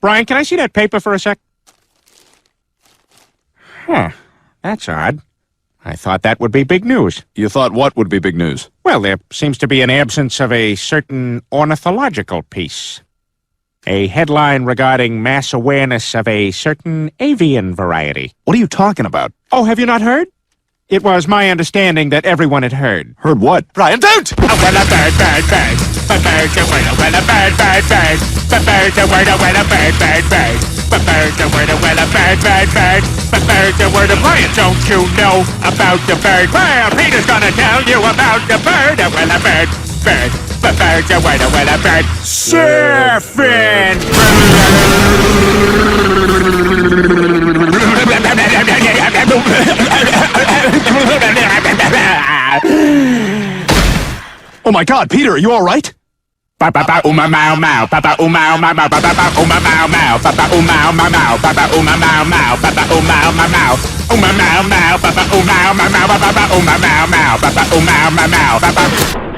Brian, can I see that paper for a sec? Huh. That's odd. I thought that would be big news. You thought what would be big news? Well, there seems to be an absence of a certain ornithological piece. A headline regarding mass awareness of a certain avian variety. What are you talking about? Oh, have you not heard? It was my understanding that everyone had heard. Heard what? Brian, don't! Oh, well, a bird, bird, bird. A bird, a word, a well, a bird, bird, bird. A bird, a word, a well, a bird, bird, bird. A bird, a word, a well, a bird, bird, bird. A bird, a word, a Brian, don't you know about the bird? Well, Peter's gonna tell you about the bird, a well, a bird, bird. A bird, a word, a well, a bird. Surfing! Oh my God, Peter, are you all right? Ba ba ba uma mau mau, ba ba uma mau mau, ba ba ba uma mau mau, ba ba uma mau mau, ba ba uma mau mau, ba ba uma mau mau, uma mau mau, ba ba uma mau mau, ba ba uma mau mau, ba ba uma mau mau, ba ba.